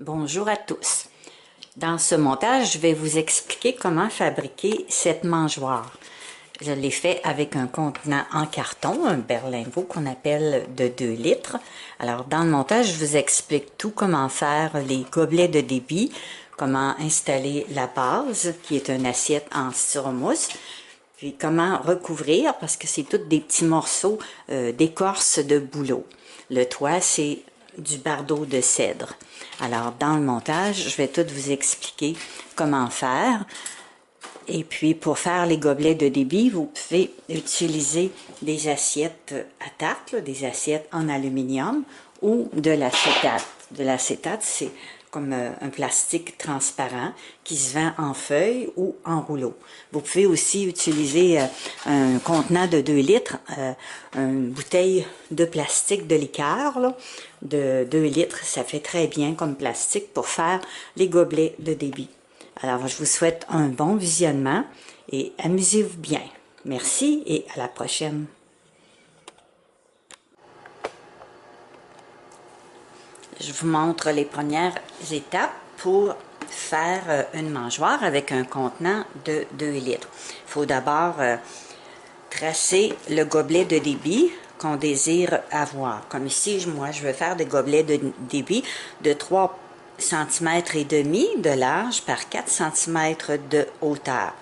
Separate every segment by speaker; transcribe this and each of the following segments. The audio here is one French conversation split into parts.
Speaker 1: Bonjour à tous. Dans ce montage, je vais vous expliquer comment fabriquer cette mangeoire. Je l'ai fait avec un contenant en carton, un berlingot qu'on appelle de 2 litres. Alors dans le montage, je vous explique tout, comment faire les gobelets de débit, comment installer la base qui est une assiette en styromousse, puis comment recouvrir parce que c'est tous des petits morceaux d'écorce de bouleau. Le toit, c'est du bardeau de cèdre. Alors, dans le montage, je vais tout vous expliquer comment faire. Et puis, pour faire les gobelets de débit, vous pouvez utiliser des assiettes à tarte, des assiettes en aluminium ou de l'acétate. De l'acétate, c'est comme un plastique transparent qui se vend en feuilles ou en rouleau. Vous pouvez aussi utiliser un contenant de 2 litres, une bouteille de plastique de liqueur là, de 2 litres. Ça fait très bien comme plastique pour faire les gobelets de débit. Alors, je vous souhaite un bon visionnement et amusez-vous bien. Merci et à la prochaine. Je vous montre les premières étapes pour faire une mangeoire avec un contenant de 2 litres. Il faut d'abord tracer le gobelet de débit qu'on désire avoir. Comme ici, moi, je veux faire des gobelets de débit de 3 cm et demi de large par 4 cm de hauteur.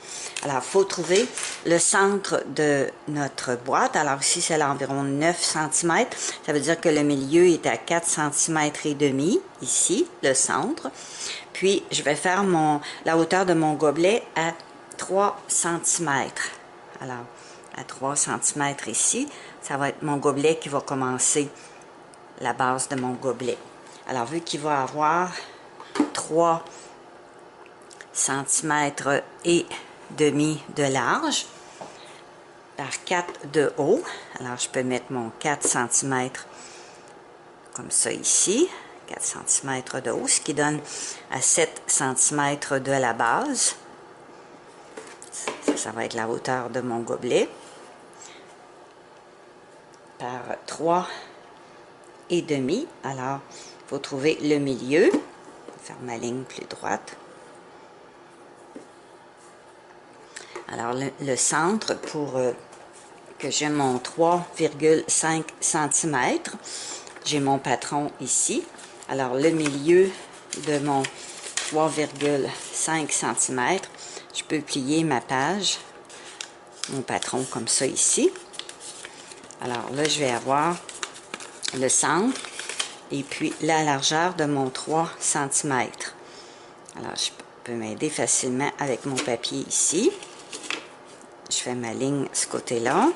Speaker 1: Alors, il faut trouver le centre de notre boîte. Alors ici, c'est à environ 9 cm. Ça veut dire que le milieu est à 4 cm et demi, ici, le centre. Puis, je vais faire la hauteur de mon gobelet à 3 cm. Alors, à 3 cm ici, ça va être mon gobelet qui va commencer la base de mon gobelet. Alors, vu qu'il va avoir 3 cm et demi de large par 4 de haut, alors je peux mettre mon 4 cm comme ça ici, 4 cm de haut, ce qui donne à 7 cm de la base. Ça va être la hauteur de mon gobelet par 3 et demi. Alors, il faut trouver le milieu. Je vais faire ma ligne plus droite. Alors, le centre pour que j'ai mon 3,5 cm. J'ai mon patron ici. Alors, le milieu de mon 3,5 cm, je peux plier ma page, mon patron comme ça ici. Alors là, je vais avoir le centre et puis la largeur de mon 3 cm. Alors, je peux m'aider facilement avec mon papier ici. Je fais ma ligne ce côté-là,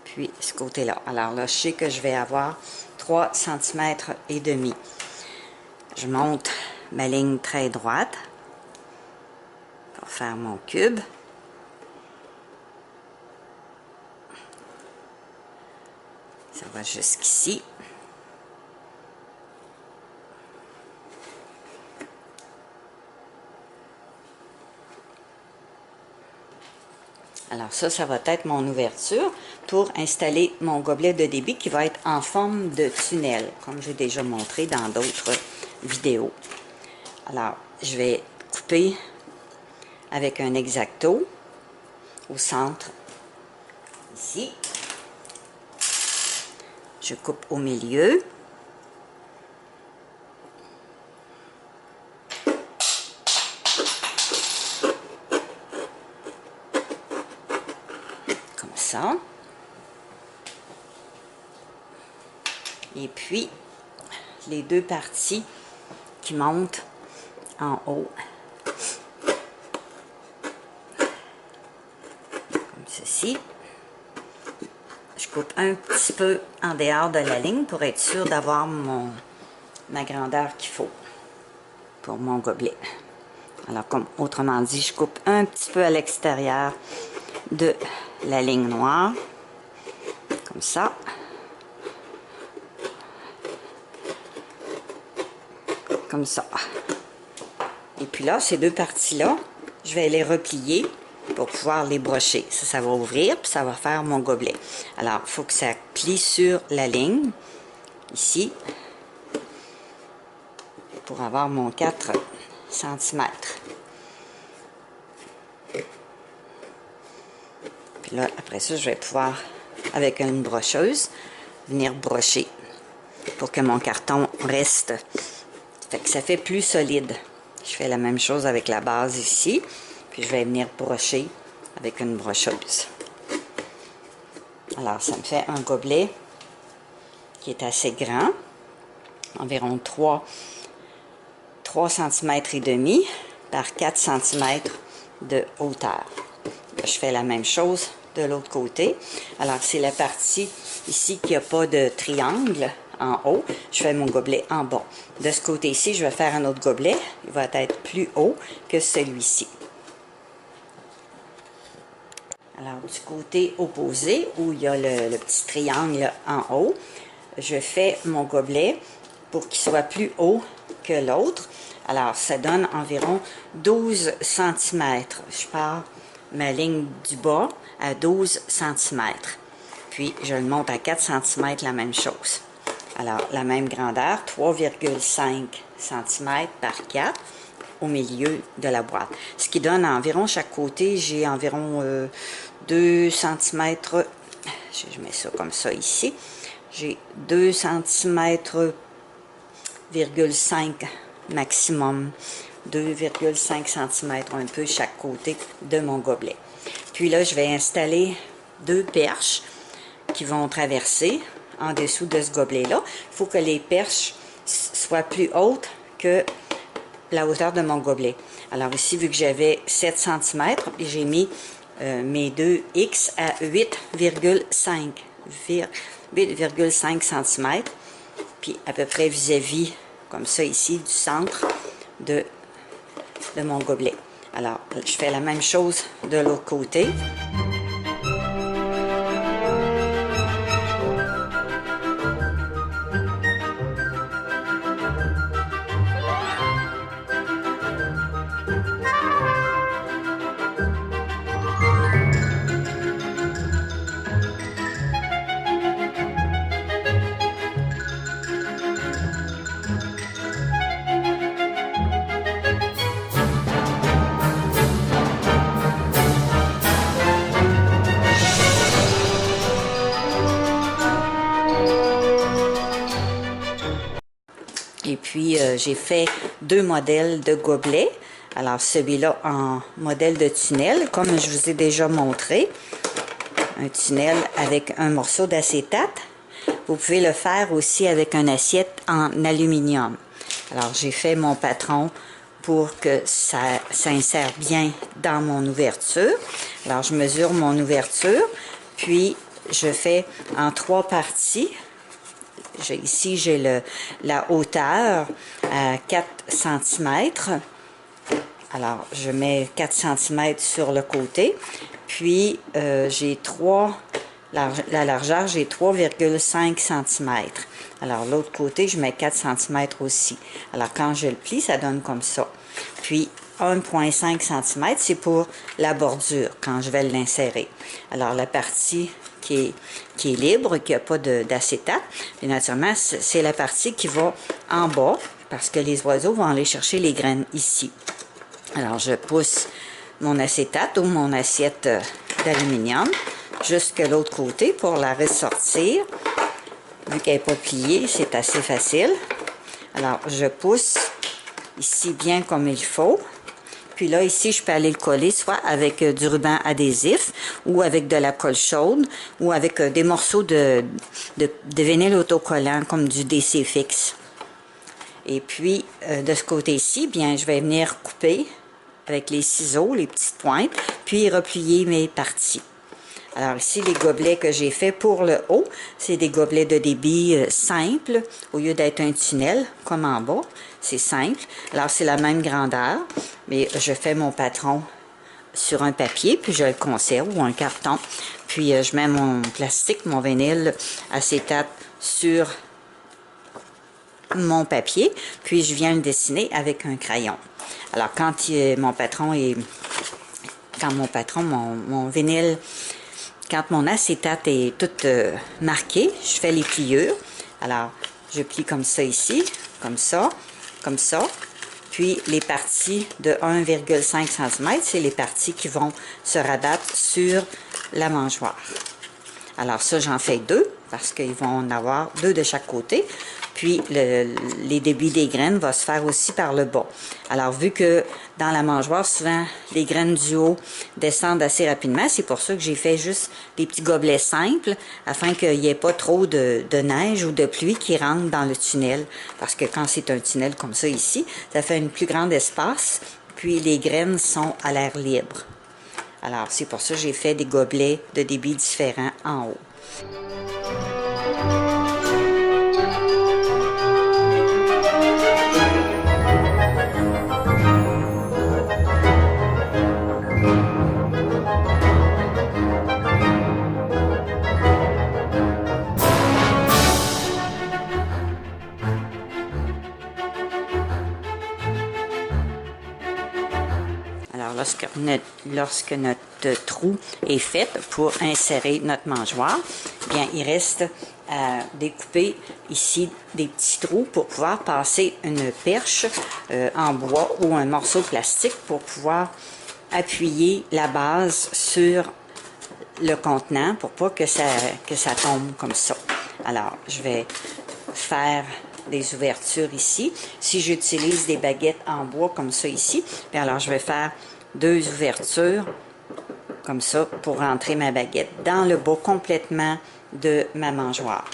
Speaker 1: puis ce côté-là. Alors là, je sais que je vais avoir 3 cm et demi. Je monte ma ligne très droite pour faire mon cube. Ça va jusqu'ici. Alors ça va être mon ouverture pour installer mon gobelet de débit qui va être en forme de tunnel, comme j'ai déjà montré dans d'autres vidéos. Alors, je vais couper avec un X-Acto au centre, ici. Je coupe au milieu. Comme ça. Et puis, les deux parties qui montent en haut. Comme ceci. Je coupe un petit peu en dehors de la ligne pour être sûr d'avoir ma grandeur qu'il faut pour mon gobelet. Alors, comme autrement dit, je coupe un petit peu à l'extérieur de la ligne noire, comme ça. Comme ça. Et puis là, ces deux parties-là, je vais les replier pour pouvoir les brocher. Ça va ouvrir, puis ça va faire mon gobelet. Alors, il faut que ça plie sur la ligne, ici, pour avoir mon 4 cm. Puis là, après ça, je vais pouvoir, avec une brocheuse, venir brocher pour que mon carton reste. Fait que ça fait plus solide. Je fais la même chose avec la base ici. Puis je vais venir brocher avec une brocheuse. Alors, ça me fait un gobelet qui est assez grand, environ 3 cm et demi par 4 cm de hauteur. Je fais la même chose de l'autre côté. Alors, c'est la partie ici qui n'a pas de triangle en haut. Je fais mon gobelet en bas. De ce côté-ci, je vais faire un autre gobelet. Il va être plus haut que celui-ci. Alors, du côté opposé, où il y a le petit triangle en haut, je fais mon gobelet pour qu'il soit plus haut que l'autre. Alors, ça donne environ 12 cm. Je pars ma ligne du bas à 12 cm. Puis, je le monte à 4 cm, la même chose. Alors, la même grandeur, 3,5 cm par 4 au milieu de la boîte. Ce qui donne environ, chaque côté, j'ai environ 2 cm. Je mets ça comme ça ici. J'ai 2 cm,5 maximum, 2,5 cm, un peu chaque côté de mon gobelet. Puis là, je vais installer 2 perches qui vont traverser en dessous de ce gobelet-là. Il faut que les perches soient plus hautes que la hauteur de mon gobelet. Alors ici, vu que j'avais 7 cm, j'ai mis mes 2 X à 8,5 cm, puis à peu près vis-à-vis, comme ça ici, du centre de mon gobelet. Alors, je fais la même chose de l'autre côté. Et puis, j'ai fait 2 modèles de gobelets. Alors, celui-là en modèle de tunnel, comme je vous ai déjà montré. Un tunnel avec un morceau d'acétate. Vous pouvez le faire aussi avec une assiette en aluminium. Alors, j'ai fait mon patron pour que ça s'insère bien dans mon ouverture. Alors, je mesure mon ouverture, puis je fais en 3 parties. Ici, j'ai la hauteur à 4 cm. Alors, je mets 4 cm sur le côté. Puis, j'ai la largeur, j'ai 3,5 cm. Alors, l'autre côté, je mets 4 cm aussi. Alors, quand je le plie, ça donne comme ça. Puis, 1,5 cm, c'est pour la bordure, quand je vais l'insérer. Alors, la partie qui est libre, qui n'a pas d'acétate, et naturellement, c'est la partie qui va en bas, parce que les oiseaux vont aller chercher les graines ici. Alors, je pousse mon acétate ou mon assiette d'aluminium jusqu'à l'autre côté pour la ressortir. Vu qu'elle n'est pas pliée, c'est assez facile. Alors, je pousse ici bien comme il faut. Puis là, ici, je peux aller le coller soit avec du ruban adhésif ou avec de la colle chaude ou avec des morceaux de vinyle autocollant comme du DC Fix. Et puis, de ce côté-ci, bien, je vais venir couper avec les ciseaux, les petites pointes, puis replier mes parties. Alors ici, les gobelets que j'ai fait pour le haut, c'est des gobelets de débit simples, au lieu d'être un tunnel, comme en bas. C'est simple. Alors, c'est la même grandeur, mais je fais mon patron sur un papier, puis je le conserve, ou un carton. Puis, je mets mon plastique, mon vinyle acétate sur mon papier, puis je viens le dessiner avec un crayon. Alors, quand mon vinyle, quand mon acétate est toute marquée, je fais les pliures. Alors, je plie comme ça ici, comme ça. comme ça. Puis les parties de 1,5 cm, c'est les parties qui vont se rabattre sur la mangeoire. Alors ça, j'en fais 2 parce qu'ils vont en avoir 2 de chaque côté. Puis les débits des graines vont se faire aussi par le bas. Alors vu que dans la mangeoire, souvent les graines du haut descendent assez rapidement, c'est pour ça que j'ai fait juste des petits gobelets simples afin qu'il n'y ait pas trop de neige ou de pluie qui rentre dans le tunnel. Parce que quand c'est un tunnel comme ça ici, ça fait un plus grand espace, puis les graines sont à l'air libre. Alors c'est pour ça que j'ai fait des gobelets de débit différents en haut. Alors, lorsque notre trou est fait pour insérer notre mangeoire, bien, il reste à découper ici des petits trous pour pouvoir passer une perche en bois ou un morceau de plastique pour pouvoir appuyer la base sur le contenant pour pas que ça tombe comme ça. Alors, je vais faire des ouvertures ici. Si j'utilise des baguettes en bois comme ça ici, bien alors je vais faire 2 ouvertures comme ça pour rentrer ma baguette dans le bas complètement de ma mangeoire.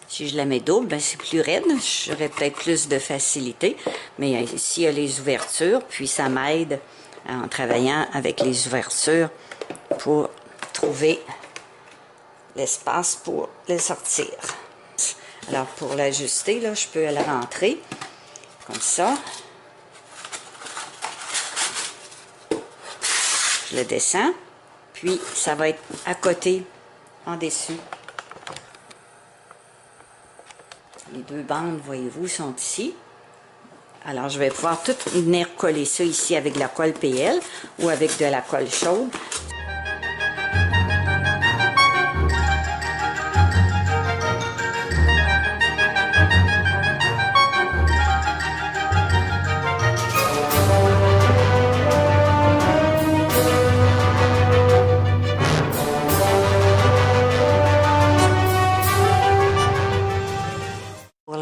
Speaker 1: Si je la mets double, ben c'est plus raide, j'aurais peut-être plus de facilité, mais ici il y a les ouvertures, puis ça m'aide en travaillant avec les ouvertures pour trouver l'espace pour les sortir. Alors pour l'ajuster, là, je peux la rentrer comme ça. Je le descends, puis ça va être à côté, en dessus. Les 2 bandes, voyez-vous, sont ici. Alors, je vais pouvoir tout venir coller ça ici avec de la colle PL ou avec de la colle chaude.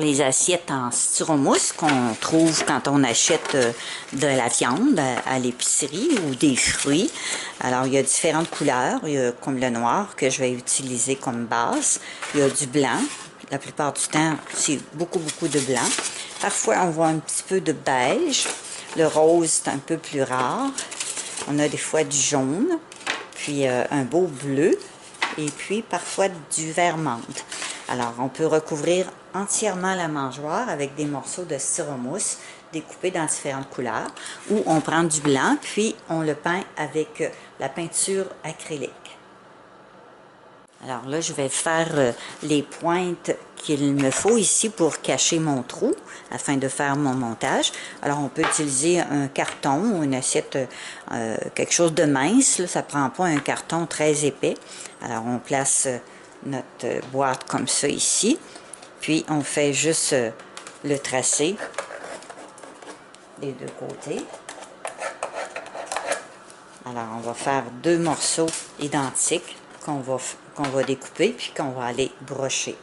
Speaker 1: Les assiettes en styromousse qu'on trouve quand on achète de la viande à l'épicerie ou des fruits. Alors, il y a différentes couleurs. Il y a comme le noir que je vais utiliser comme base. Il y a du blanc. La plupart du temps, c'est beaucoup de blanc. Parfois, on voit un petit peu de beige. Le rose, c'est un peu plus rare. On a des fois du jaune, puis un beau bleu, et puis parfois du vert menthe. Alors, on peut recouvrir entièrement la mangeoire avec des morceaux de styromousse découpés dans différentes couleurs, ou on prend du blanc, puis on le peint avec la peinture acrylique. Alors là, je vais faire les pointes qu'il me faut ici pour cacher mon trou, afin de faire mon montage. Alors, on peut utiliser un carton ou une assiette, quelque chose de mince, là, ça ne prend pas un carton très épais. Alors, on place notre boîte comme ça ici, puis on fait juste le tracé des 2 côtés. Alors on va faire 2 morceaux identiques qu'on va découper puis qu'on va aller brocher.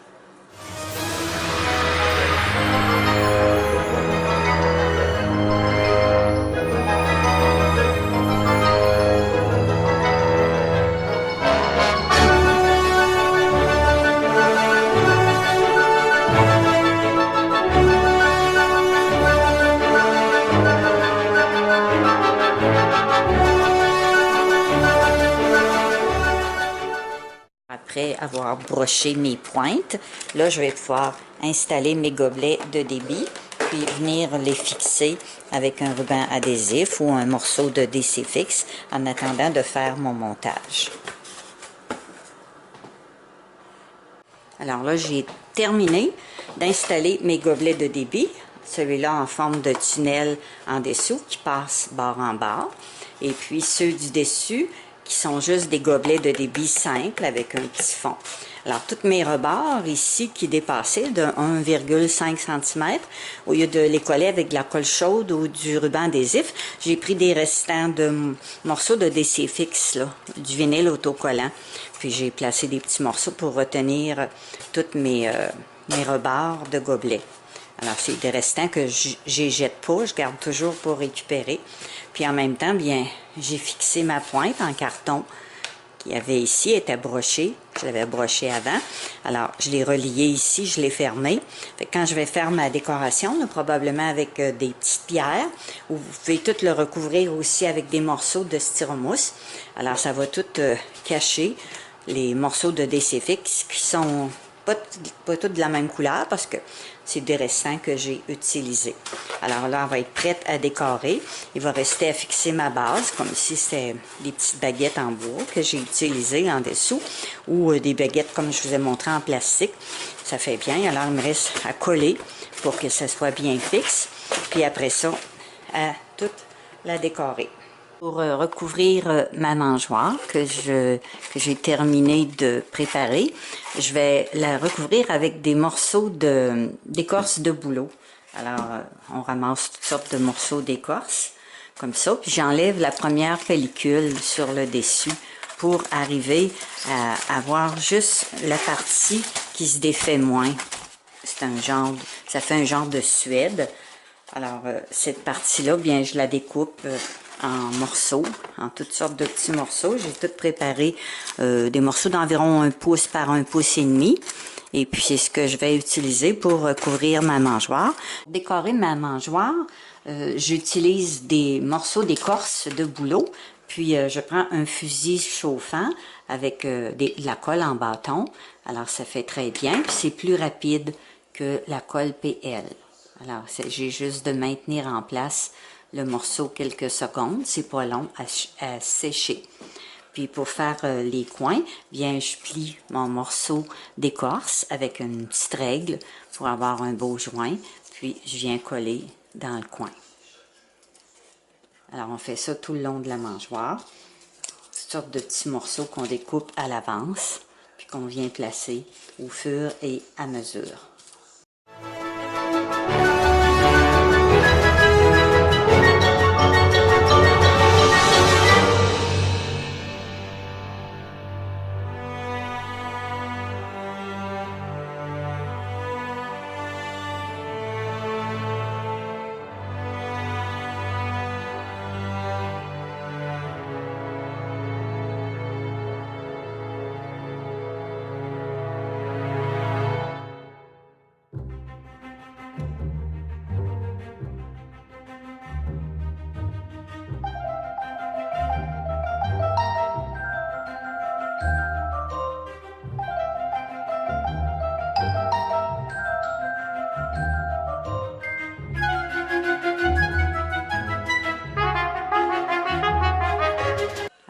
Speaker 1: Après avoir broché mes pointes, là je vais pouvoir installer mes gobelets de débit, puis venir les fixer avec un ruban adhésif ou un morceau de DC-Fix en attendant de faire mon montage. Alors là, j'ai terminé d'installer mes gobelets de débit celui-là en forme de tunnel en dessous qui passe bord en bord. Et puis ceux du dessus qui sont juste des gobelets de débit simple avec un petit fond. Alors, tous mes rebords ici qui dépassaient de 1,5 cm, au lieu de les coller avec de la colle chaude ou du ruban adhésif, j'ai pris des restants de morceaux de DC Fix, là, du vinyle autocollant. Puis j'ai placé des petits morceaux pour retenir tous mes rebords de gobelets. Alors, c'est des restants que je jette pas, je garde toujours pour récupérer. Puis en même temps, bien, j'ai fixé ma pointe en carton qu'il y avait ici, elle était brochée. Je l'avais brochée avant. Alors, je l'ai reliée ici, je l'ai fermée. Fait que quand je vais faire ma décoration, là, probablement avec des petites pierres, ou vous pouvez tout le recouvrir aussi avec des morceaux de styromousse. Alors, ça va tout cacher les morceaux de DC-Fix qui sont pas toutes de la même couleur parce que c'est des restants que j'ai utilisés. Alors là, on va être prête à décorer. Il va rester à fixer ma base, comme si c'était des petites baguettes en bois que j'ai utilisées en dessous, ou des baguettes comme je vous ai montré en plastique. Ça fait bien. Alors, il me reste à coller pour que ça soit bien fixe. Puis après ça, à toute la décorer. Pour recouvrir ma mangeoire que j'ai terminé de préparer, je vais la recouvrir avec des morceaux d'écorce de bouleau. Alors, on ramasse toutes sortes de morceaux d'écorce, comme ça, puis j'enlève la première pellicule sur le dessus pour arriver à avoir juste la partie qui se défait moins. C'est un genre, ça fait un genre de suède. Alors, cette partie-là, bien, je la découpe en morceaux, en toutes sortes de petits morceaux. J'ai tout préparé des morceaux d'environ 1 pouce par 1 pouce et demi. Et puis, c'est ce que je vais utiliser pour couvrir ma mangeoire. Pour décorer ma mangeoire, j'utilise des morceaux d'écorce de bouleau. Puis, je prends un fusil chauffant avec de la colle en bâton. Alors, ça fait très bien. Puis, c'est plus rapide que la colle PL. Alors, j'ai juste de maintenir en place le morceau quelques secondes. C'est pas long à sécher. Puis pour faire les coins, bien, je plie mon morceau d'écorce avec une petite règle pour avoir un beau joint. Puis je viens coller dans le coin. Alors, on fait ça tout le long de la mangeoire. Toutes sortes de petits morceaux qu'on découpe à l'avance, puis qu'on vient placer au fur et à mesure.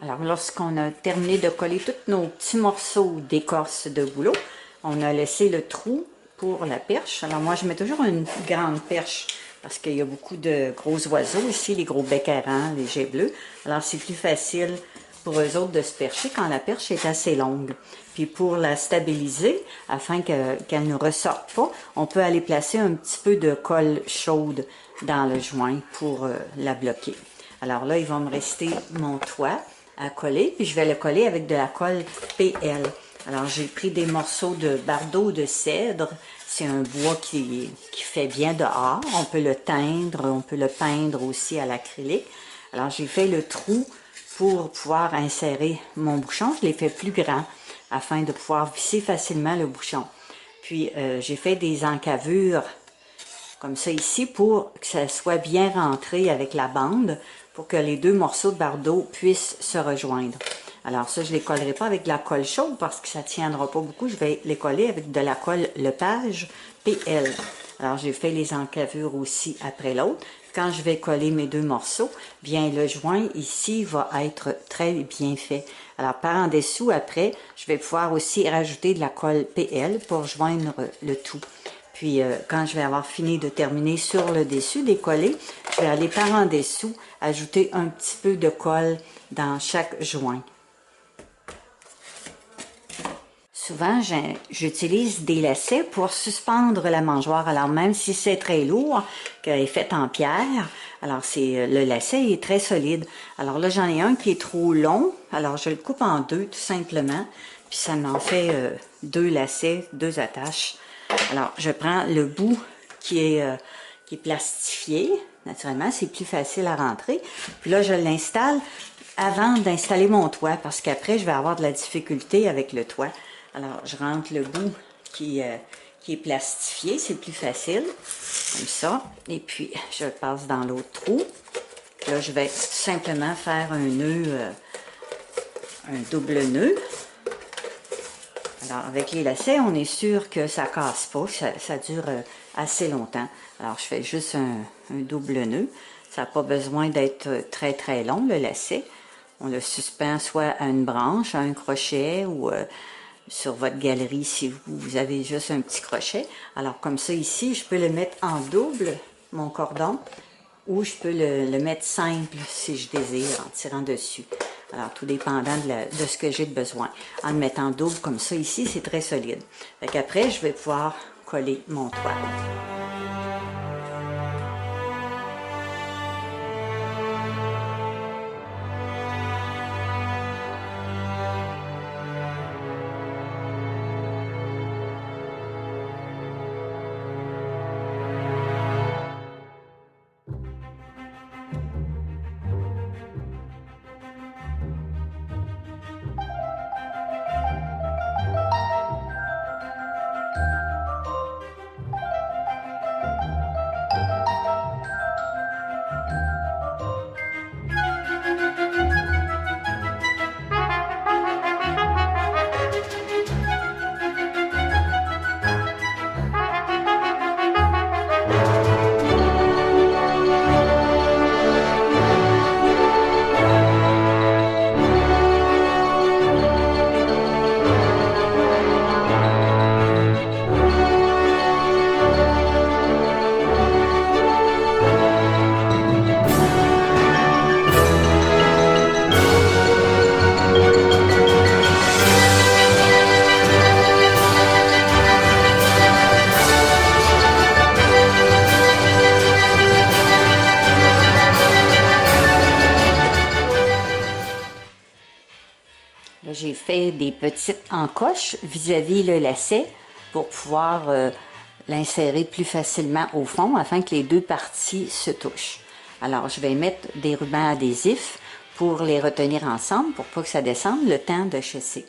Speaker 1: Alors, lorsqu'on a terminé de coller tous nos petits morceaux d'écorce de bouleau, on a laissé le trou pour la perche. Alors, moi, je mets toujours une grande perche parce qu'il y a beaucoup de gros oiseaux ici, les gros becs errants, les jets bleus. Alors, c'est plus facile pour eux autres de se percher quand la perche est assez longue. Puis, pour la stabiliser, afin qu'elle ne ressorte pas, on peut aller placer un petit peu de colle chaude dans le joint pour la bloquer. Alors là, il va me rester mon toit à coller, puis je vais le coller avec de la colle PL. Alors, j'ai pris des morceaux de bardeau de cèdre. C'est un bois qui fait bien dehors. On peut le teindre, on peut le peindre aussi à l'acrylique. Alors, j'ai fait le trou pour pouvoir insérer mon bouchon. Je l'ai fait plus grand afin de pouvoir visser facilement le bouchon. Puis, j'ai fait des encavures comme ça ici pour que ça soit bien rentré avec la bande pour que les deux morceaux de bardeau puissent se rejoindre. Alors ça, je ne les collerai pas avec de la colle chaude parce que ça ne tiendra pas beaucoup. Je vais les coller avec de la colle Lepage PL. Alors j'ai fait les encavures aussi après l'autre. Quand je vais coller mes deux morceaux, bien le joint ici va être très bien fait. Alors par en dessous, après, je vais pouvoir aussi rajouter de la colle PL pour joindre le tout. Puis quand je vais avoir fini de terminer sur le dessus des collés, je vais aller par en dessous ajouter un petit peu de colle dans chaque joint. Souvent, j'utilise des lacets pour suspendre la mangeoire. Alors, même si c'est très lourd, qu'elle est faite en pierre, alors le lacet est très solide. Alors là, j'en ai un qui est trop long. Alors, je le coupe en deux, tout simplement. Puis, ça m'en fait deux lacets, deux attaches. Alors, je prends le bout qui est plastifié. Naturellement, c'est plus facile à rentrer. Puis là, je l'installe avant d'installer mon toit, parce qu'après, je vais avoir de la difficulté avec le toit. Alors, je rentre le bout qui est plastifié, c'est plus facile, comme ça. Et puis, je le passe dans l'autre trou. Là, je vais simplement faire un nœud, un double nœud. Alors, avec les lacets, on est sûr que ça casse pas, ça dure assez longtemps. Alors, je fais juste un double nœud. Ça n'a pas besoin d'être très, très long, le lacet. On le suspend soit à une branche, à un crochet ou sur votre galerie si vous avez juste un petit crochet. Alors comme ça ici, je peux le mettre en double, mon cordon, ou je peux le mettre simple si je désire, en tirant dessus. Alors tout dépendant de ce que j'ai de besoin. En le mettant double comme ça ici, c'est très solide. Fait qu'après, je vais pouvoir coller mon toit. J'ai fait des petites encoches vis-à-vis le lacet pour pouvoir l'insérer plus facilement au fond afin que les deux parties se touchent. Alors, je vais mettre des rubans adhésifs pour les retenir ensemble pour pas que ça descende le temps de chasser.